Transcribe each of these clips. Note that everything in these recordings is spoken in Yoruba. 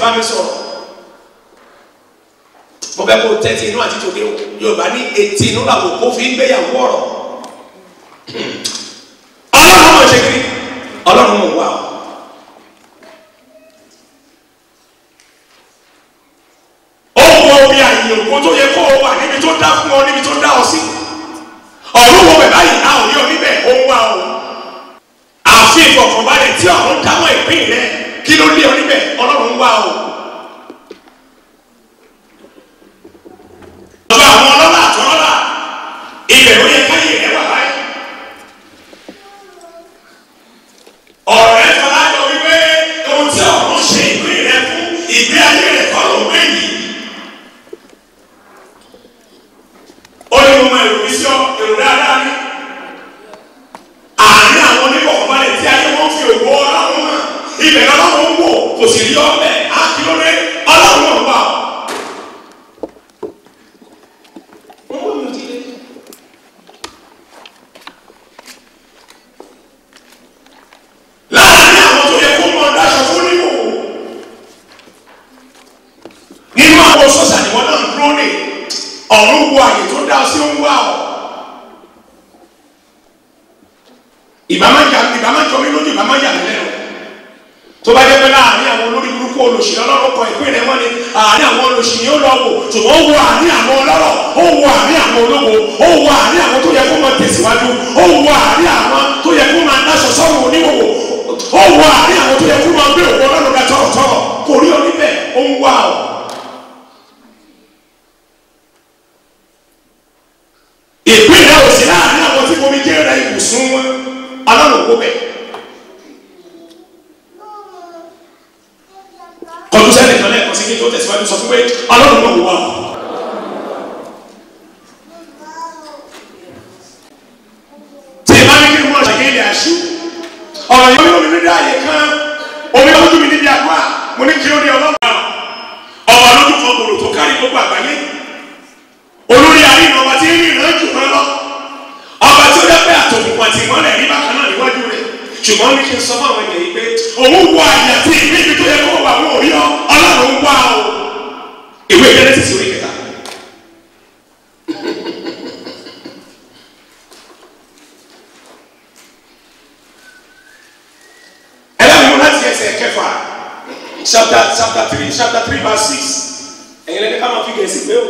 bá mi sọ̀rọ̀ mo bẹ̀ kó tẹ́tí inú àti tòde Yorùbá ní etí inú làwọn kò fi ń gbéyàwó ọ̀rọ̀ Ọlọ́run mọ̀ ṣe kiri Ọlọ́run mọ̀ wá omi àyè òkú tó yẹ kó o wà níbi tó dá fún ọ níbi tó dá ọ sí ọ̀run wo bẹ̀ báyìí a ò ní ọ níbẹ̀ ó ń wá o àfi ìfọ̀kànbalẹ̀ tí ọ̀run dáwọ́ ìpín rẹ kí ló lé ọ níbẹ̀ Ọlọ́run ń wá o. ọba àwọn ọlọ́lá àtọ́lọ́lá ibẹ̀ ló yẹ káyé rẹ wà báyìí. ọ̀rọ̀ ẹ̀ fọlá jọ wípé ohun tí ọ̀run ṣe ìpín rẹ fún ìgbé ayé rẹ kọ́ ló wé yìí. ó ní mo mọ èrò mi sí ọ èrò dáadáa ní àárín àwọn oníkọ̀ọ̀balẹ̀ tí ayé wọn fi òwò Ọlọ́run hàn ibẹ̀ lọ́wọ́ ń wò kò sì rí ọbẹ̀ àkìlódé Ọlọ́run náà wà. láàárín àwọn tó yẹ kó mọ dáṣọ fún níwò nínú àwọn sọ́sà ni wọ́n náà ń dúró ní ọ̀run wo àyè tó dá sí ń wá ọ. ìbámájọ mi lójú ìbámájà mi lẹ́nu tó bá jẹ́ pé láàárín àwọn olórí burúkú olùsìn Ọlọ́run kan ìpín rẹ̀ wọ́n ni àárín àwọn olùsìn ni ó lọ wò ṣùgbọ́n ó wo àárín àwọn ọlọ́rọ̀ ó wo àárín àwọn olówó ó wo àárín àwọn tó yẹ kó máa tẹ̀síwájú ó wo àárín àwọn tó yẹ kó máa dáṣọ sọ́run oníwòwò ó wo àárín àwọn tó yẹ kó máa gbé òkú Ọlọ́run ga tọ̀rọ̀tọ̀rọ̀ kò rí ọ níbẹ̀ ó ń wá ọ. ìpín rẹ̀ ò sí láàárín àwọn tí bomi jẹ́ rẹ̀ ibùsùn wọn Ọlọ́run kó bẹ̀. kọjú sẹ́ni kan lẹ́ẹ̀kan sí kí tó tẹ̀síwájú sọ fún pé Ọlọ́run náà wà. tí ìbá ní kí n mú ọ̀ṣàkè ilé àṣù ọ̀rọ̀ yìí omi níbi ààyè kan omi lójú mi níbi àgbà mo ní kí ó ní Ọlọ́run ọba lójú kan gbòòrò tó kárí gbogbo àgbáyé olórí àríyàn ọba tí ń rí ìrànjú kan lọ ọba tí ó dẹ́ pé àtòkùnkùn àti ìmọ́lẹ̀ rí bákan náà níwájú rẹ̀ ṣùgbọ́n ní kí n sọ fún àwọn ènìyàn yìí pé òun wọ àyà tí níbi tó yẹ kó wà wọ́n rí ọ Ọlọ́run wá o. ìwé Genesis orí 3. ẹlẹ́wọ̀n láti ẹsẹ̀ kẹfà chapter 3 verse 6 ẹ̀yin lẹ́ni ká máa fi Gẹ̀ẹ́sì pé o.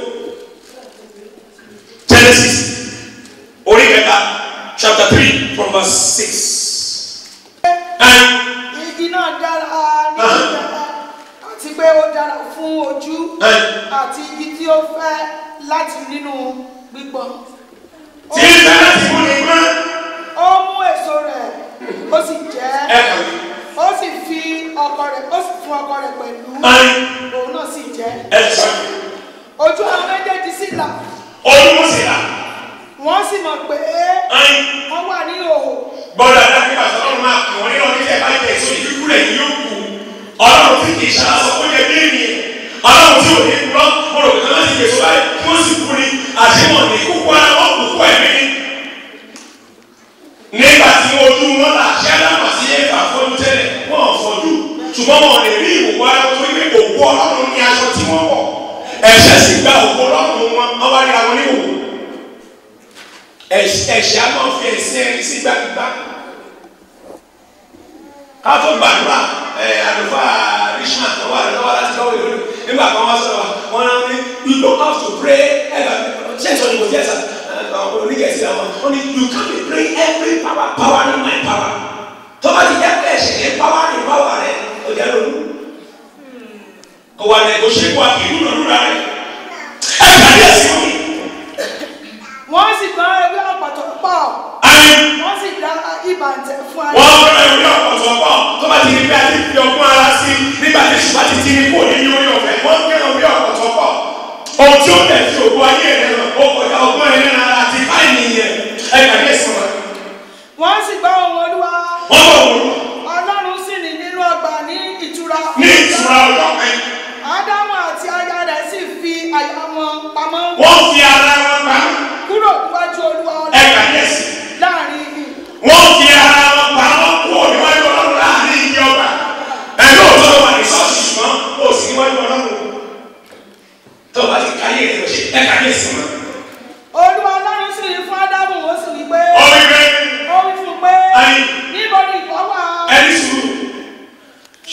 Genesis orí 3 chapter 3 from verse 6. Igi náà dára ní ìdára àti pé ó dára fún ojú àti igi tí ó fẹ́ láti nínú gbígbọ́n. tí ń fẹ́ láti mú ní gbọ́n. ó mú èso rẹ̀ ó sì jẹ́ ó sì fi ọkọ rẹ̀ ó sì fún ọkọ rẹ̀ pẹ̀lú òun náà sì jẹ́. ojú àwọn méjèèjì sì là. olùmọ̀ sí là. wọ́n sì mọ̀ pé wọ́n wà ní ìhòòhò. bọ́dà dákẹ́bà Ọlọ́run máa pè wọ́n nínú ọdún ẹ̀ka ìtẹ̀ èso ìdíkú rẹ̀ yóò kú Ọlọ́run tí kì í ṣàlàsọ kó yẹ bí ènìyàn Ọlọ́run tí ò ní kúrọ́ mo rò pé wọ́n ti gbèsò báyìí kí wọ́n sì kú ni àṣemọ̀ ní kúkú ara wọn kú kú ẹ̀mí ni. nígbà tí ojú wọn là ṣé Ádámù àti Éfà fọ́jú tẹ́lẹ̀ wọ́n fọ́jú ṣùgbọ́n wọn lè rí ìwòwò ara wọn torí pé òkú Ọlọ́run ní aṣọ tí wọ́n wọ̀ ẹ̀ṣẹ̀ sì gba òkú Ọlọ́run wọn wá rí àwọn oníwòwò ẹ̀ṣẹ̀ á máa fi ẹ̀sìn ẹ̀rí sí gbàgbà ká tó gbàdúrà àlùfáà Richmond tó wà lọ́wọ́ láti lọ́wọ́ ìlú nígbà kan wá sọ̀rọ̀ wọn náà ní you don't have to pray ṣé ìṣọ́ ni kò jẹ́ ẹ̀sà onígẹ̀ẹ́sì àwọn wọn ni you can't be praying every power in my power tó bá ti jẹ́ pé ẹ̀ṣẹ̀ ní power rẹ̀ ó jẹ́ lónìí kò wà ní kò ṣe kó àkìlú lọ́dúnrún rẹ̀ ẹ̀ kàdé ẹ̀sìn mi. wọ́n sì gbọ́ ẹgbẹ́ ọ̀pọ̀tọ̀ pọ̀. wọ́n sì dá ìbàǹtẹ̀ fún ayé. wọ́n gbọ́ ẹgbẹ́ ọ̀pọ̀tọ̀ pọ̀ tó bá ti rí bí a ti fi ọgbọ́n ara sí nígbà tí ṣùgbọ́n ti ní kò ní orí ọ̀fẹ́ wọ́n gbé ẹgbẹ́ ọ̀pọ̀tọ̀ pọ̀. ohun tí ó tẹ̀ sí òkú ayé rẹ̀ ó kọjá ọgbọ́n ẹ̀rẹ́ náà àti báyìí nìyẹn ẹ̀ka ní ẹ̀sìn wọn. wọ́n sì gbọ́ ohùn Olúwa. wọ́n gbọ́ ohùn Ọlọ́run sì ní nínú ọgbà ní ìtura. ní ìtura ọjọ́ kan. Ádámù àti aya rẹ̀ sì fi àyà wọn pamọ́. wọ́n fi ara wọn pamọ́. kúrò níwájú Olúwa Ọlọ́run. ẹ̀ka ní ẹ̀sìn. láàrin igi. wọ́n fi ara wọn pamọ́ kúrò níwájú Ọlọ́run láàrin igi ọgbà. ẹ̀ lóòótọ́ wà ní ṣọ́ọ̀ṣì ṣùgbọ́n ó sì o bá ti káyé rẹ̀ lọ ṣe ẹ káyé ìsìn mọ́. Olúwa Ọlọ́run sì rí fún Ádámù ó sì wí pé. Ó wí pé. Ó wí fún pé. Níbo ni ìwọ wà? Ẹni sùúrù.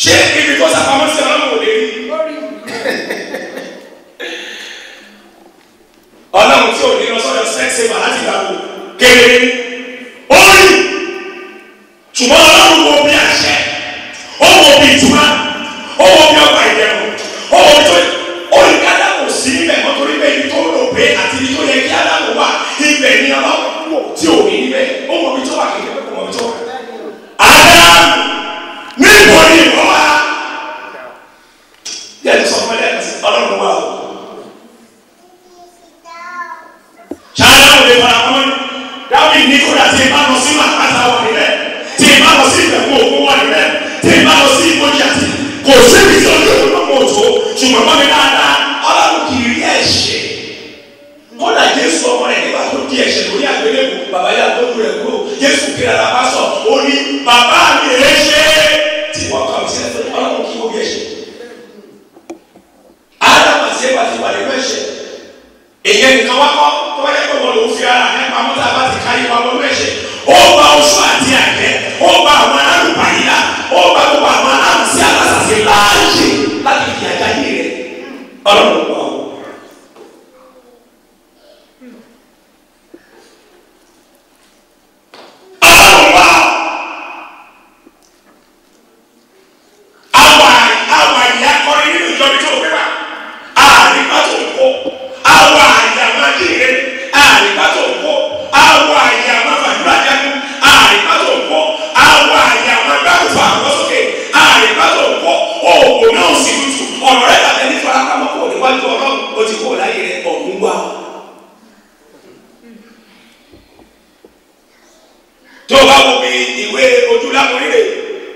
Ṣé ibi tó sàpamọ́ sí Ọlọ́run ò lè rí? Lórí. Ọlọ́run tí ò ní lọ sọ́dọ̀ sẹ́ẹ̀sì wà láti gbàgbọ́ kéde. Ó rí. Ṣùgbọ́n Ọlọ́run wo bí àṣẹ. Ó wo bí ìtura. Ó wo bí ọgbà ìdẹ̀rùn. Ó wo bí tó orí Ádámù sí níbẹ̀ mọ́ torí pé ibi tó rò pé àti ibi tó yẹ kí Ádámù wà ibẹ̀ ni Ọlọ́run wò tí ò ní níbẹ̀. Ó mọ ibi tó wà kéde pé kò mọ ibi tó wà. Ádámù níbo ni ìwọ wà? Yẹ́nì sọ fún ẹlẹ́ẹ̀kì Ọlọ́run wà o. Ṣáádámù lè fara mọ́ dábì ní kódà tí ì bá lọ sí màkàtà wà níbẹ̀ tí ì bá lọ sí ìbẹ̀kú òkú wà níbẹ̀ tí ì bá lọ sí ìbòjì àti kò síbi tí ojú òkú náà mọ̀ tó ṣùgbọ́n mọ́ mi dáadáa Ọlọ́run kì í rí ẹ̀ṣẹ̀ kódà Jésù ọmọ rẹ̀ nígbà tó di ẹ̀ṣẹ̀ lórí àgbélébù bàbá yà tó rẹ̀ kúrò Jésù kiri ara bá sọ ó ní bàbá mi ẹ̀ ṣe tí wọ́n kọ́ sí ẹ̀fọ́ Ọlọ́run kì í wọ́n bí ẹ̀ṣẹ̀ Ádámù àti Éfà ti wà nínú ẹ̀ṣẹ̀ èyí nìkan wá kọ́ tó wáyé pé wọn lòún fi ara nípa mọ́tà bá ti káyé wa wọnú ẹ̀ṣẹ̀ ó gba oṣù àti àjẹ́ ó gba àwọn alùpàyà ó gba gbogbo àwọn aláǹsí alásàsì láàyè láti fi àjà yìí rẹ̀ Ọlọ́run wà ó. Ọlọ́run wà ó. àwọn àyè akọrin nínú ìjọba tó gbé wá àríwá tó ń kó àwọn àyè àmàdìrẹ àríwá tó ń kó àwọn àyè àmàfàdúrà jáde àríwá tó ń kó àwọn àyè àmàgbàgbà àwọn sókè àríwá tó ń kó oògùn náà sì tutù ọ̀rọ̀ rẹ̀ tàbí ẹni farapamọ́ kò níwájú Ọlọ́run ó ti kó láyé rẹ̀ ọ̀gbun wá. tó o bá wo bí ìwé ojúlámọ rírè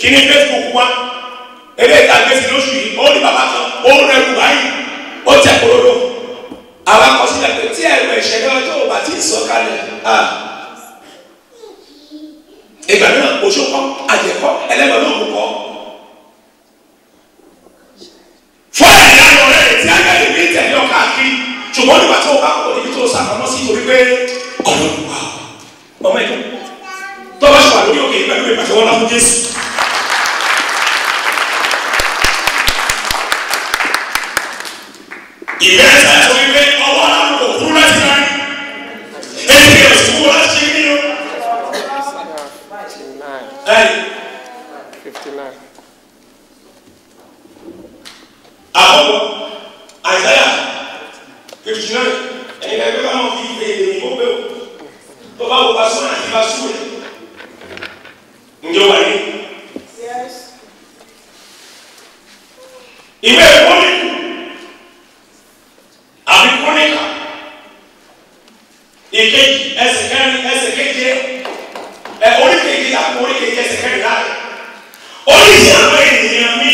kí ní Facebook wá eré ìtàgé sí lóṣù yìí ó ní bàbá kan ó rẹ̀ kù báyìí ó tẹ̀ kúròdó àwọn akọsílẹ̀ pé tí ẹ̀rọ ìṣẹ̀lẹ̀ ọjọ́ ò bá ti sọ kalẹ̀ ìgbà mìíràn oṣù kọ́ àjẹkọ́ ẹlẹ́gbẹ̀ẹ́ náà kò kọ́ fún ẹ̀yà ayọ̀ rẹ̀ tí a gbẹ̀dẹ̀ bí tẹ̀lé ọkọ̀ àkiri ṣùgbọ́n nígbà tí o bá kọ̀ níbi tó o sàpamọ́ sí torí pé Ọlọ́run wà ọmọ ẹ̀dùn tó bá ṣùgbọ́n lórí òkè ìgbà lórí ìpàṣẹ wọn láfún Jésù. ìbẹ̀rẹ̀ sáyà sọ wípé ọwọ́ aláwọ̀ kò kúrú láti náà èyí kí o sì kúrú láti ṣe kí ni o. 59. àkọ́kọ́ àìsáyà 59 ẹ̀yin ẹgbẹ́ bá wọn fi èdè ìbò pé o tó bá wo bá sọ́nà àti bá súwèé ǹjẹ́ wà ní. ìwé ìkọ́nìkù àbí kọ́nìkà ìkejì ẹsẹ̀ kẹrin ẹsẹ̀ keje oríkejì àpò oríkejì ẹsẹ̀ kẹrin láàyè oríṣi àwọn ènìyàn mi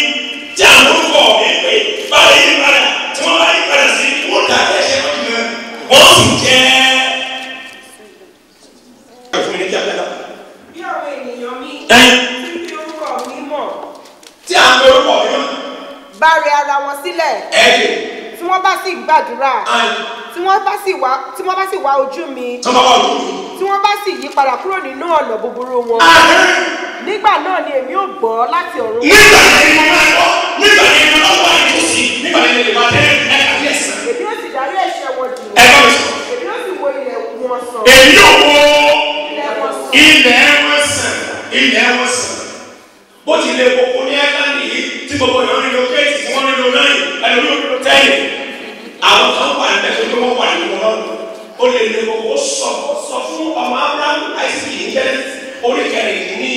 tí àwọn orúkọ mi pé báwo yí padà tí wọ́n bá yí padà sí wọ́n dà ẹ̀ṣẹ̀ wọn jù lọ wọ́n sì jẹ́. bí àwọn ènìyàn mi tí orúkọ mi mọ̀ tí à ń pe orúkọ mi mọ̀ bá rẹ ara wọn sílẹ̀ tí wọ́n bá sì gbàdúrà tí wọ́n bá sì wá ojú mi tí wọ́n bá sì yí padà kúrò nínú ọ̀nà búburú wọn nígbà náà ni èmi ò gbọ́ láti ọ̀run. nígbà tí mo máa gbọ́ nígbà tí mo máa wà nítòsí nígbà tí mo máa tẹ́ ẹ̀ka bí ẹ̀sán. èmi ó sì darí ẹ̀ṣẹ̀ wọn jù. ẹ bá mi sọ. èmi ó sì wo ilẹ̀ wọn sàn. èmi ò wo ilẹ̀ wọn sàn ilẹ̀ wọn sàn. bó ti lè koko ní ẹ̀ka nìyí tí gbogbo ìyọ̀ nílò kéèkì tí wọ́n nílò náà ẹlòmíràn nílò tẹ́lẹ̀. àwọn kan wà ní ẹ̀sọ́ tó wọ́n wà nínú ọlọ́run. ó lè lè koko sọ fún ọmọ Abraham Isaac ìjẹ́ orí kẹrin ní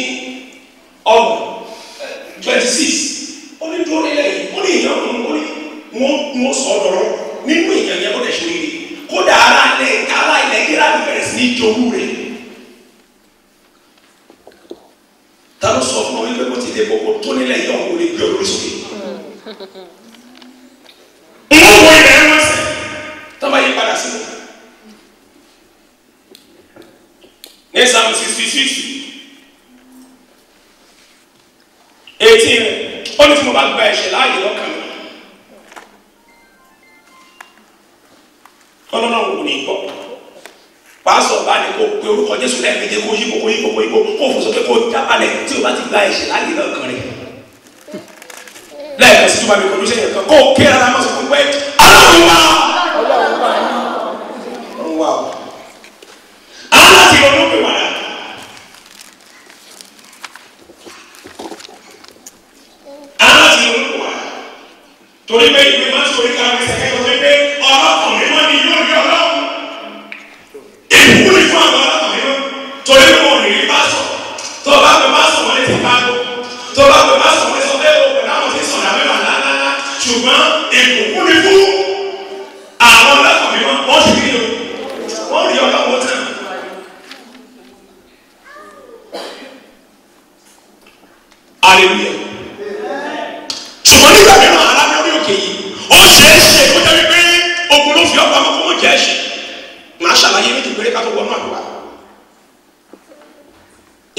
ọgbọ̀n 26 ó ní dúró nílẹ̀ yìí ó ní ìyàn ó ní wọ́n sọ ọ̀dọ̀rọ̀ nínú ìyàn yẹn ó lè ṣe oríire kódà ara ilẹ̀ kíra ti bẹ̀rẹ̀ sí ní jowú rẹ̀ ta ló sọ fún ọ wípé kó ti dé gbogbo tó nílẹ̀ yìí ọ̀hún lè gbé orí sókè. wọ́n wọ ilẹ̀ wọn sẹ̀ tó bá yí padà sí ní Psalm 66 18 rẹ̀ ó ní tí mo bá gba ẹ̀ṣẹ̀ láàyè lọ́kàn mi ní gbọ́ pásọ̀ bá ní kó pe orúkọ Jésù lẹ́ẹ̀mejì kó yípo kó fò sókè kó jábálẹ̀ tí o bá ti gba ẹ̀ṣẹ̀ láyé náà kan rẹ̀ lẹ́ẹ̀kan sí tó bá mi kọ́ lóṣèlú kan kó ké ara máa sọ fún pé Ọlọ́run wá aláti ronú pé wàdà aláti ronú pé wàdà torí pé ìwé máa ń sọ orí ká ẹsẹ̀ kẹ́kọ̀ọ́ pé ọlọ́kàn mímọ́ ni yóò rí Ọlọ́run ìbùkún ní fún àwọn ọlọ́kàn mímọ́ torí pé wọn ò ní bá sọ tó bá pè bá sọ wọn lè ti bá gbó tó bá pè bá sọ wọn lè sọ pé o pẹ̀lú àwọn tí ń sọ̀rọ̀ àmẹ́wà lánàá ṣùgbọ́n ìbùkún ní fún àwọn ọlọ́kàn mímọ́ wọ́n sì rí o wọ́n rí Ọlọ́run tán. Hallelujah. Ṣùgbọ́n nígbà mìíràn alábẹ́ orí òkè yìí ó ṣeé ṣe kó jẹ́ wípé ogun ló fi ọ̀pá mọ́ kó mọ̀ jẹ́ ẹ̀ṣẹ̀. Màá ṣàlàyé méjì péré ká tó wọnú àdúrà.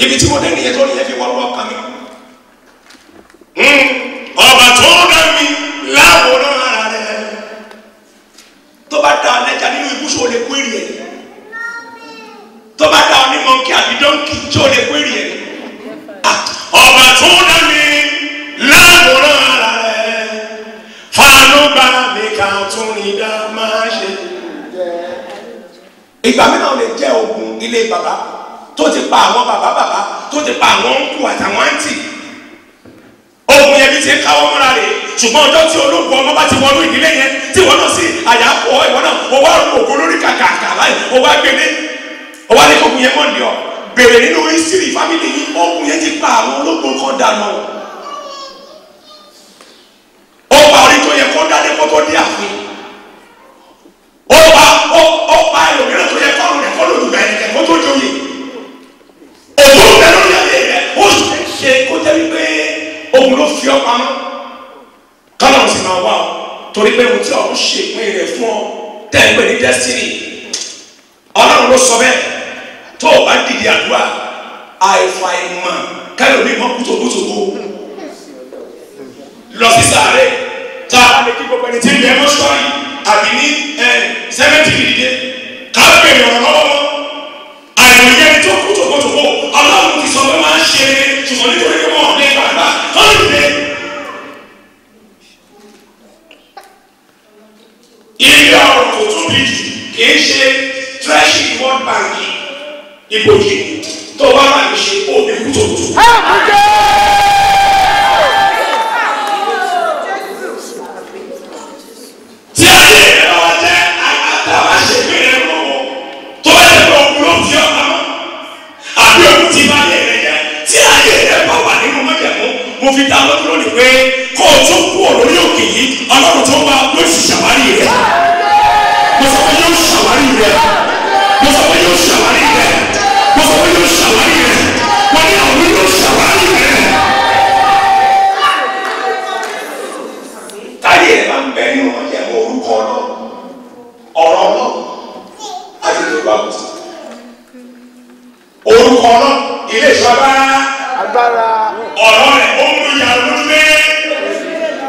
Ibi tí mo dé nìyẹn tó nìyẹn fi wọnú ọkàn mi. Ọba tó dá mi láwòrán ara rẹ̀. Tó bá dá ọ lẹ́jà nínú ibùsùn ó lè kó èrè ẹ̀. Tó bá dá ọ ní mọ̀nkì àbí dọ́ǹkì tí ó lè kó èrè ẹ̀. Ọba tó dá mi láwòrán ara rẹ̀ fàánú bá mi kà tún ní dá máa ṣe. Ìgbà mìíràn lè jẹ́ ogun ilé bàbá tó ti pa àwọn bàbá tó ti pa àwọn ọ̀nkù àtàwọn àǹtì. Ogun yẹn bí ti ń káwọ́ mọ́ra rè ṣùgbọ́n ọjọ́ tí ológun ọmọ bá ti wọnú ìdílé yẹn tí wọ́n náà sí àyàpọ̀ ìwọ náà o wá ògùn lórí kàkàkà láì o wá gbélé o wá ní kókun yẹn mọ̀ ní ọ bèrè nínú history family yìí ogun yẹn ti pa àwọn ológun kan dànù. Ó pa orí tó yẹ kó dáadé kó tó dé àfin. Ó pa ẹlòmíràn tó yẹ kó lò rẹ̀ kó lò dùgbà ẹ̀kẹ́ kó tó joyè. Òun bẹ̀rù ní ayé rẹ̀ ó ṣe kó jẹ́ wípé ogun ló fi ọ́ pamọ́. Kọ́lọ́run sì máa wá ọ torí pé ohun tí ọ̀run ṣe ìpín rẹ̀ fún ọ tẹ́ ń pè ní destiny. Ọlọ́run ló sọ bẹ́ẹ̀ tó o bá dìde àdúrà àìfàìmọ̀ kẹ́lò ní mọ́ kútòkútòkó lọ sí sàárè tá a lè kí gbogbo ẹni tí ń bẹ ẹmọ sọ́ọ̀rì àbí ní sẹ́mẹ́ntì dìde ká bèrè ọ̀rọ̀ lọ́wọ́ àìmọye ẹni tó kútòkútòkó Ọlọ́run ti sọ pé máa ń ṣe ṣùgbọ́n nítorí pé wọ́n lè gbàgbà tó ń dìde. Ilé ọ̀rọ̀ tó tóbi jù kì í ṣe treasury world bank ibojì tó wá máa ń ṣe òní kútòkútò. Tí ayé rẹ̀ wá jẹ́ àtàwọn àṣepé rẹ̀ lọ́wọ́ tó bá yẹ kó ogun ló fi ọ̀pá mọ́ àbí ogun ti bá yẹ rẹ̀ jẹ́ tí ayé rẹ̀ bá wà nínú mọ́jẹ̀mú mo fi dá lọ́dún lónìí pé kó o tún kú olórí òkè yìí Ọlọ́run tó wá ló sì ṣàwárí rẹ̀ mo sọ pé yóò ṣàwárí rẹ̀ mo sọ pé yóò ṣàwárí rẹ̀ mo sọ pé yóò ṣàwárí rẹ̀ mo ní àwọn yóò ṣàwárí rẹ̀. Táyé ẹ̀ máa ń bẹ nínú ọ̀jẹ̀ mọ orúkọ ọ̀rọ̀ náà àti ìjọba àgùntàn. Orúkọ náà ilé ìṣọ́ agbára ọ̀rọ̀ rẹ̀ ó mú ìyá lójúlé.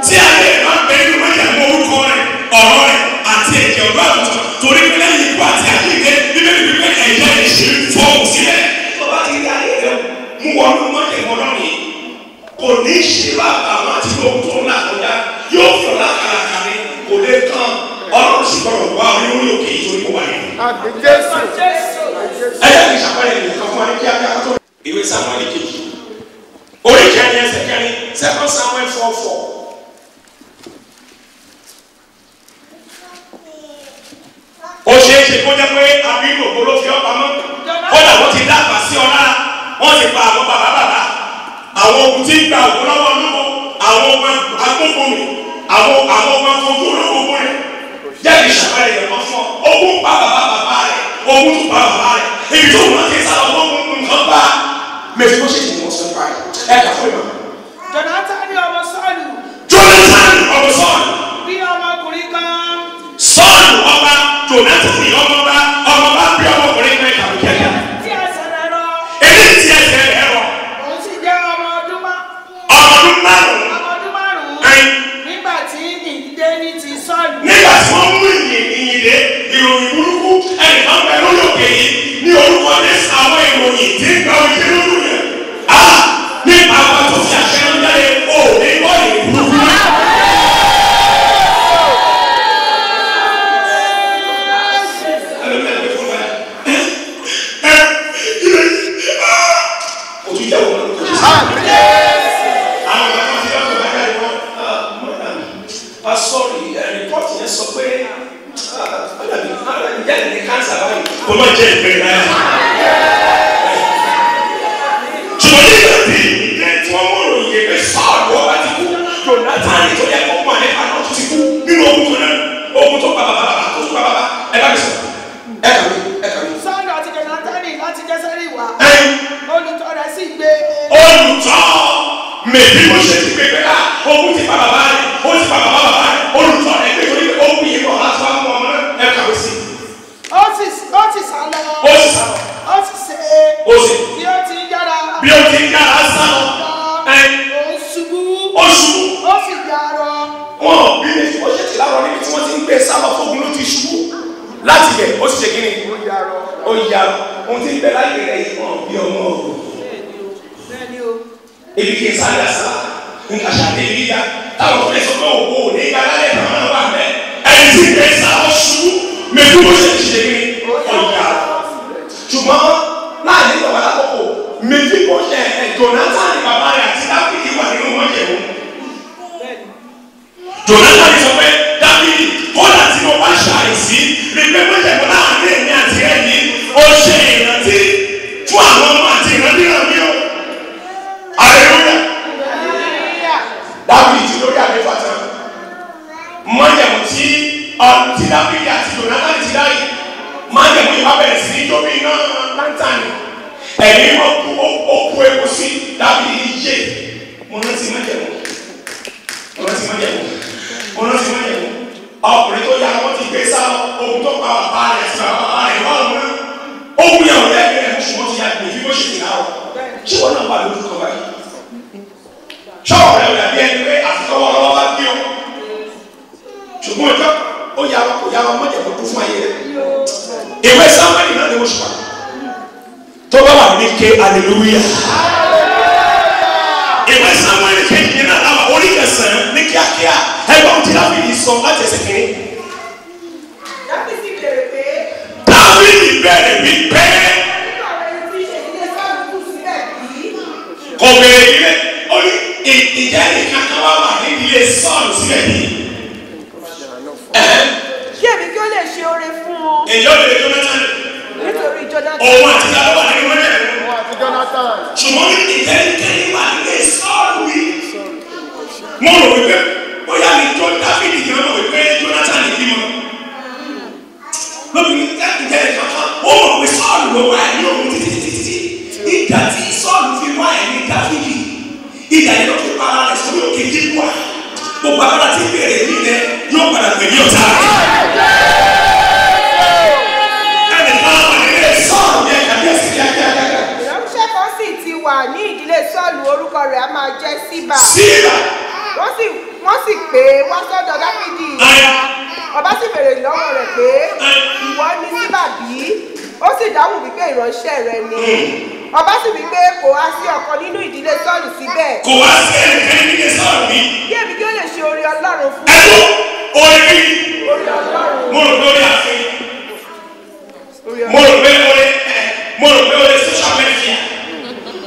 Tí ayé ẹ̀ máa ń bẹ nínú ọ̀jẹ̀ mọ orúkọ rẹ̀ ọ̀rọ̀ rẹ̀ àti ẹ̀jẹ̀ ọ̀dọ́ àgùntàn torí pé lẹ́yìn ikú àti àjíǹde bíbélì wípé ẹ̀jẹ̀ ìṣe fọ́ọ̀mù sílẹ̀. Tó bá ti rí ayé rẹ̀ mú wọnú mọ́jẹ̀mọ́ náà nìyí kò ní í ṣe bàbá àwọn àti gbogbo tó ń là kọjá yóò fi ọ̀la kàràkà ni kò lè kàn Ọlọ́run sì gbọ́dọ̀ wá orí orí òkè yìí torí kò wà nínú. Ẹ yẹ kí ìṣàpẹrẹ ìlú kan fún wa ní kíákíá tó. Ìwé Sámúẹ́lì kejì orí kẹrin ẹsẹ̀ kẹrin 2 Samuel 4:4. Ó ṣeé ṣe kó jẹ́ pé àbí gbogbo ló fi ọ́ pamọ́ kódà wọ́n ti dàgbà sí ọ lára wọ́n ti pa àwọn bàbá àwọn ogun tí ń gba òkú lọ́wọ́ olówó àwọn ọmọ agbóhùnmi àwọn ọmọ fojú olówó rẹ̀ jẹ́ ìṣàpẹrẹ ìrẹ̀mọ́ fún ọ ogun pa bàbá rẹ̀ ogun tún pa bàbá rẹ̀ èyí tó wọ́n ti sábà wọ́n nǹkan bá mẹ́fì bó ṣe ti wọ́n sọ pa ẹ̀ kà fún ìmọ̀. Jónátánì ọmọ Sọ́ọ̀lù. Jónátánì ọmọ Sọ́ọ̀lù. Bí ọmọkùnrin kan. Sọ́ọ̀lù ọba Jónátánì ọmọba bí ọmọkùnrin kan ìkàwé kẹ́kẹ́. Tí ẹsẹ̀ rẹ̀ rọ. Èyí tí ẹsẹ̀ rẹ̀ rọ. Òun sì jẹ́ ọmọ ọdún márùn-ún. Nígbà tí ìdílé ní ti Sọ́ọ̀lù. Nígbà tí wọ́n mú ìyìnlẹ̀ ìròyìn burúkú Sorry, report yẹn sọ pé ǹjẹ́ ní cancer báyìí kò má jẹ́ ìpè náà. ṣùgbọ́n nígbà tí ìjẹ́ tí wọ́n mú òye pé Sọ́ọ̀lù ọba ti kú Jonathan tó yẹ kó mọ̀ nípa náà tó ti kú nínú ogun kan náà ogun tó pa bàbá tó tún pa bàbá ẹ bá mi sọ ẹ kà mí. Sọ́ọ̀lù àti Jonathan láti Jésẹ́rì wá olùtọ́ rẹ̀ sì gbé. olùtọ́ mèbí mo ṣe ti gbé pé ogun ti pa bàbá rẹ̀ ó ti pa bàbá rẹ̀ olùtọ́ rẹ̀ pé torí ogun yìí bọ̀ láti wá mú ọmọ náà ẹ kàwé sí. ó ti sá lọ. ó sì ṣe bí ó ti ń yára sá lọ. ó ṣubú. ó sì yarọ. wọn bí mi ó ṣe ti láàárọ̀ níbi tí wọ́n ti ń gbé sábà fógun ló ti ṣubú láti bẹ̀ ó sì ṣe kí ni ó yarọ ohun tí ń bẹ láyé rẹ̀ yìí hàn bí ọmọ o. ebi kì í sáré àṣà nǹkan ṣàdé yíyá táwọn ọ̀rẹ́ sọ pé òwò ní ìgbà lálẹ́ náà máa wà mẹ́ ẹni tí ń gbé sábà ṣubú mẹ́tò ó ṣe ti ṣe kí ni ó yarọ. ṣùgbọ́n láàyè ìgbà lákòókò méjì kò ṣe Jonathan bàbá rẹ̀ àti Dáfídì wà nínú wọn jẹun. Jonathan sọ pé Dáfídì kódà tí mo bá ṣàìsí rí pé mọ́jẹ̀mú láàrin èmi àti ẹ̀yìn ó ṣe ìrántí fún àwọn ọmọ àti ìrandíran mi o. Hallelujah. Dáfídì lórí àlefa tán mọ́jẹ̀mú tí Dáfídì àti Jonathan ti dáyé mọ́jẹ̀mú ìbá bẹ̀rẹ̀ sí ní tóbi iná láńtàní ẹ̀mí wọn kú ó kú epo sí Dáfídì yé mo rántí mọ́jẹ̀mú ọkùnrin tó yára wọ́n ti gbé sá ohun tó pa bàbá rẹ̀ sí bàbá rẹ̀ wọ́n mú ohun yẹn ò lẹ́gbẹ̀ẹ́ rẹ̀ ṣùgbọ́n ti yá gbé bí bó ṣe ti náà ṣé wọ́n náà wà lójú kan báyìí ṣọ́ọ̀ rẹ̀ rẹ̀ bí ẹni pé àfikọ́wọ́ ọlọ́wọ́ bá gbé ọ ṣùgbọ́n ìjọ ó yára kò yára mọ́jẹ̀mú kú fún ayé rẹ̀ ìwé Sámúẹ́lì náà ni mo ṣùpá tó bá wà ní ké hallelujah ìwé Sámúẹ́lì kejì náà láwà orí kẹsàn-án ní kíákíá ẹgbẹ́ ohun tí Dáfídì sọ láti ẹsẹ̀ kìíní. Dáfídì bèrè pé. Dáfídì bèrè wípé. kò bèrè ilé ó ní ìjà nìkan kan wá wà ní ilé Sọ́ọ̀lù sílẹ̀ yìí. kí èmi kí ó lè ṣe oore fún ọ. èyí ó lè Jonathan. nítorí Jonathan. òun àti ìjà ló wà nínú mẹ́jẹ̀. ṣùgbọ́n ní ìjà nìkan wà ní ilé Sọ́ọ̀lù yìí. mo rò wípé bóyá ní Dáfídì kan mọ̀ wípé Jonathan ní bímọ. lóbi ní ìjà nìkan kan ó mọ̀ pé Sọ́ọ̀lù ló wà ní òun títí. ìjà tí Sọ́ọ̀lù fi wá ẹ̀ ní Dáfídì ìjà yẹn ló fi pa ara rẹ̀ sórí òkè jíjù wa gbogbo agbára tí bèrè yìí rẹ yóò padà pè ní ọ̀tá rẹ̀. ẹnì kan wà nílé Sọ́ọ̀lù yẹn kàbí ẹ̀sìn kíákíá. ìránṣẹ́ kan sì ti wà ní ìdílé Sọ́ọ̀lù orúkọ rẹ̀ á máa jẹ́ Síbà. wọ́n sì pè é wá sọ́dọ̀ Dáfídì. ọba sì béèrè lọ́wọ́ rẹ̀ pé ìwọ ni Síbà bí? ó sì dáhùn wípé ìránṣẹ́ rẹ̀ ni. ọba sì wípé kò wá sí ọ̀kan nínú ìdílé Sọ́ọ̀lù síbẹ̀. kò wá sí ẹnìkan nínú ìdílé Sọ́ọ̀lù bí. kí èmi kí ó lè ṣe oore Ọlọ́run fún mi. oore bí. oore Ọlọ́run. mo rò pé oore àfin. mo rò pé oore social media.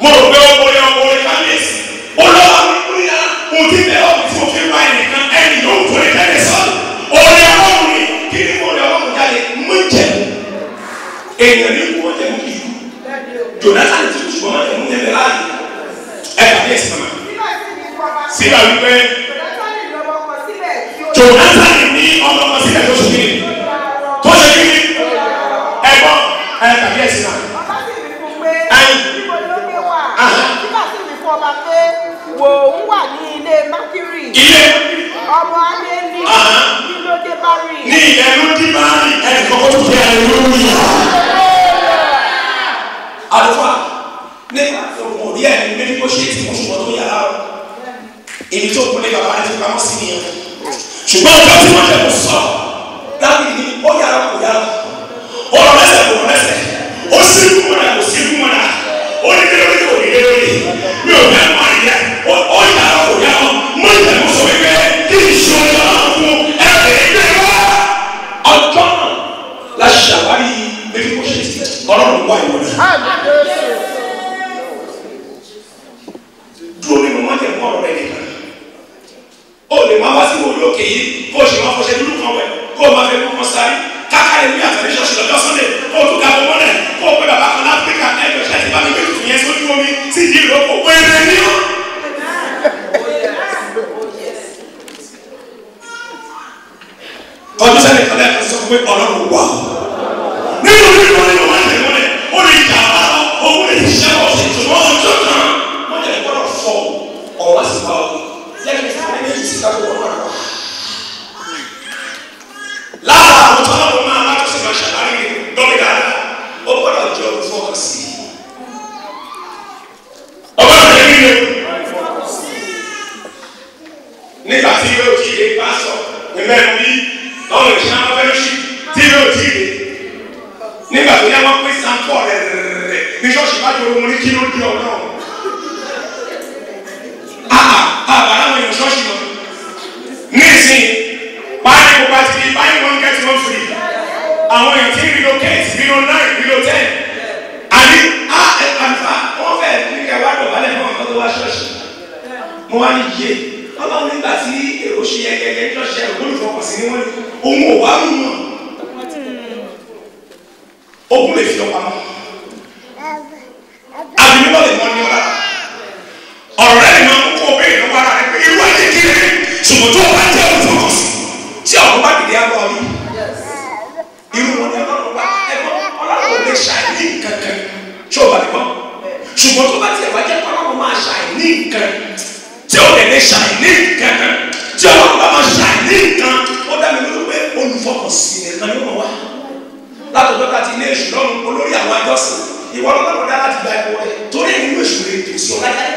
mo rò pé oore kábíyèsí. olówó mi kúrò yá mo ti bẹ̀ ọ́ tí mo fi wá ẹnìkan ẹnì yóò tó lè tẹ́lẹ̀ Sọ́ọ̀lù. oore Ọlọ́run ni kí ni oore Ọlọ́run jáde mú jẹ̀mú. èèyàn ní kú ọjọ́ mú kì í kú. Jonathan ti kú ṣùgbọ́n ọjọ́ mú tẹ́lẹ̀ láàyè. ẹ kàdé ẹ̀sìn mama. Síbà wípé Jonathan ní ọmọ ọmọ sílẹ̀ tó ṣe kí ni tó ṣe kí ni ẹ̀gbọ́n ẹ kàdé ẹ̀sìn mama. ọba sì rí fún pé níbo ló gbé wà. síbà sì rí fún ọba pé wò ń wà ní ilé Mákírì. ọmọ Améli ní Lódébárì. ní ilẹ̀ Lódébárì ẹnì kọ́kọ́ tó fẹ́ ẹ lórí. àlùfáà nígbà tó mọ̀ rí ẹni méjì kó ṣe tí mo ṣùgbọ́n tó yàrá rẹ̀ èmi tó kún lé bàbá rẹ̀ tó pamọ́ sí nìyẹn. ṣùgbọ́n ọjọ́ tí wọ́n jẹ́ kó sọ Dáfídì ní ó yára kò yára ó lọ lẹ́sẹ̀ kò lọ lẹ́sẹ̀ ó sì kú mọ́ra kò sí kú mọ́ra ó ní kékeré kò ní kékeré mi ò fẹ́ mọ́ àyè ó yára kò yára mọ́ ìjà kó sọ wípé kí n ṣe ọjọ́ náà fún ẹ̀ẹ́dẹ̀ẹ́dẹ́ wá. ọjọ́ náà la ṣàwárí méjì kó ṣe ti ọlọ́run wá ìwọ náà. dúró nínú mọ́tẹ̀ mọ́ ọ̀rọ̀ rẹ̀ nìkan ó lè máa wá sí orí òkè yìí kó o máa fẹ́ kó sáré kákàlẹ̀ ní àtàlẹ́ ṣọ́ọ̀ṣì lọ́jọ́ Sunday kó o tún ga bọ́ mọ́lẹ̀ kó o pé bàbá kan láfíríkà ẹgbẹ́ ṣáà ti bá mi gbé tuntun yẹn sójú omi sí ìdí ìrókò wẹ́rẹ́ ní ọ́. ọdún sẹ́ni kan lẹ́ẹ̀kan sọ pé Ọlọ́run wà nínú nínú nínú wọn tẹ̀lé wọn lẹ̀ ó lè jà wá owó lè ṣiṣẹ́ wọ́n sì tún wọ́n ọjọ́ kan wọ́n tẹ̀lé gbọ́dọ̀ fọ ọ̀rọ̀ sì bá ọ yẹ́nì kí sáré méjì sí ká tó wọ́n wà lọ́wọ́. lára àwọn tó lọ́wọ́ máa bá tó sì máa ṣàlàyé lórí dáadáa ó gbọ́dọ̀ jọ fọkàn sí i. ọgbọ́dọ̀ jẹ́ nílé nígbà tí yóò jí ilé pásọ̀ ìmẹ́rin bí lọ́wọ́ ìṣẹ́ àwọn fẹ́lẹ́ṣì tí yóò jí ilé nígbà tó yá wọ́n pín sáńpọ̀ rẹ̀ ní ṣọ́ọ̀ṣì bá jọ ohun ní kí ló di ọ̀nà àbára àwọn èèyàn ṣọ́ọ̀ṣì lọ ní ìsìn báyìí kó bá ti di báyìí wọ́n get one free àwọn èèyàn tí ń relocate below 9 below 10 àní àlùfáà wọ́n fẹ́ ní kẹwàá dọ̀bálẹ̀ fún ọ̀kan tó wá ṣọ́ọ̀ṣì mo wá ní yé ọlọ́run nígbà tí èrò ṣe yẹ gẹ́gẹ́ ní ṣọ́ọ̀ṣì ẹ̀rọ olùfọkànsí ni wọ́n ní òun ò wá mú wọn ogun lè fi ọpa mọ́ àbímọ́ lè mọ́ ní ọ̀la ọ̀rẹ́ ìmọ̀ kókó obìnrin ló wá rà ní pé irú ayé kiri ṣùgbọ́n tó o bá jẹ́ olùfọkànsí tí ọ̀rọ̀ bá dìde àbọ̀ rí irú wọn ni ọlọ́run bá ẹ̀kọ́ ọlọ́run lè ṣàìní kankan tí o bá lè mọ́ ṣùgbọ́n tó bá tiẹ̀ wá jẹ́ ọlọ́run máa ṣàìní nǹkan tí o lè ṣàìní kankan tí ọlọ́run bá máa ṣàìní nǹkan ó dá mi lójú pé olùfọkànsí nìkan yóò wá látọjọ́ láti ilé èṣù lọ́run olórí àwọn àjọsìn ìwọ lọ́dọ̀ dá láti gba ẹ̀kọ́ rẹ̀ torí ìlú èṣù rẹ̀ tó sí ọ̀la yẹn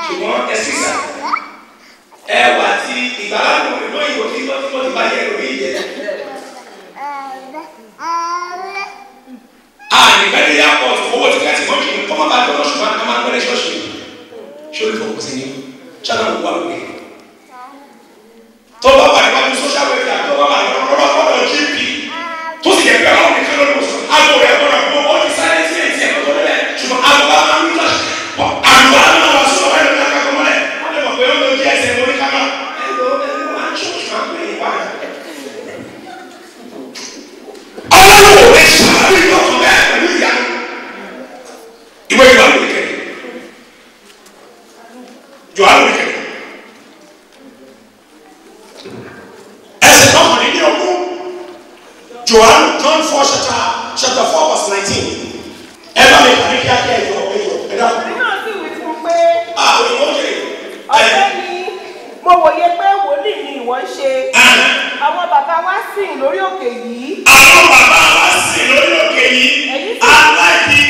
ṣùgbọ́n ẹ̀sìn ìsà ẹwà àti ìgbàládùn lóyìnbó tí wọ́n ti bá yẹ lórí ìyẹn. àníkàdé yà pọ̀ owó tí kẹ́tì mọ́ kí n kọ́ máa bá dọ́nà ṣùgbọ́n a máa ń gbẹ́lẹ́ ṣọ́ọ̀ṣì ṣé o lè fọwọ́ sí ni ṣáná wò wá lórí. tó bá wà níwájú social media tó bá wà lọ́dọ̀ GP tó sì yẹ pé àwọn nìkan ló lò sùn àgbo rẹ̀ gbọ́dọ̀ kó o ti sáré sí èsì ẹ̀kọ́ tó lẹ̀ ṣùgbọ́n àgbo bá máa ń lù lọ́sì àgbo bá máa wà sọ́wọ́ ẹ̀ lọ́dọ̀ akẹ́kọ̀ọ́ mọ́lẹ̀ wọ́n lè mọ̀ pé ó lọ jẹ́ ẹsẹ̀ lórí kámá ẹ̀ ló máa ń ṣọ́ọ̀ṣì máa ń pè é wá. ọlọ́run ò lè ṣàlàyé ìjọba bẹ́ẹ̀ pẹ̀lú ìyá ìwé ìwà lórí kẹ́kẹ́ jọ á lórí kẹ́kẹ́ ẹsẹ̀ tó kàn ní ogún John 4 chapter 4 verse 19. Ẹ bá mi kàní kí á kí ẹ̀yọ́ ẹ̀dá. Nínú sì wí fún pé. Òyìnbó jẹ. Ọ̀gbẹ́ni, mo wòye pé wòlíì ni ìwọ ń ṣe. Àwọn bàbá wa sìn lórí òkè yìí. Àwọn bàbá wa sìn lórí òkè yìí. Aláìkí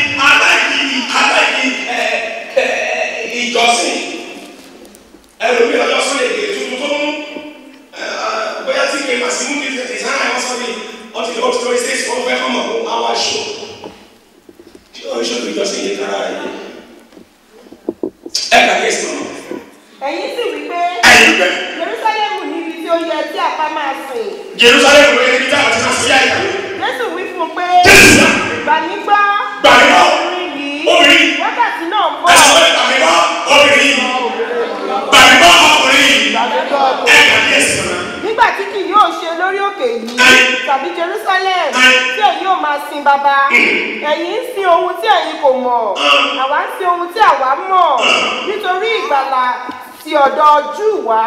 ìjọsìn. Ẹlòmí ọjọ́ sọ́lẹ̀ èdè tuntun tó mú. Bóyá tí kì í máa sí mú kí ìsáná ẹ̀wọ̀n sọ́lẹ̀ ọtí lórí stage fún ọgbẹ́ ọmọ fún àwọn aṣọ tí ó ń ṣe ìjọsìn yìí kára rẹ̀ ẹ kà kí ẹsìn ọmọ. Ẹ̀yin sì wí pé. Jerúsálẹ́mù níbi tí ó yẹ tí àpá máa sìn. Jerúsálẹ́mù ló yẹ níbi tí àwọn ti máa sìn yá ìyàwó. Jésù wí fún un pé. Jésù náà. Gbà mí gbọ́. Gbà mí gbọ́. Obìnrin. Wákàtí náà ń bọ̀. Ẹ̀sọ́ gbà mí gbọ́ obìnrin. Gbà mí gbọ́ ọkùnrin. Ẹ kà kí ẹsìn ọmọ. Nígbà tí kì yóò ṣe lórí òkè yìí tàbí Jerusalem tí ẹ̀yin yóò máa sin baba ẹ̀yin ń sin ohun tí ẹ̀yin kò mọ̀ àwa ń sin ohun tí àwa mọ̀ nítorí ìgbàlà ti ọ̀dọ̀ Júù wá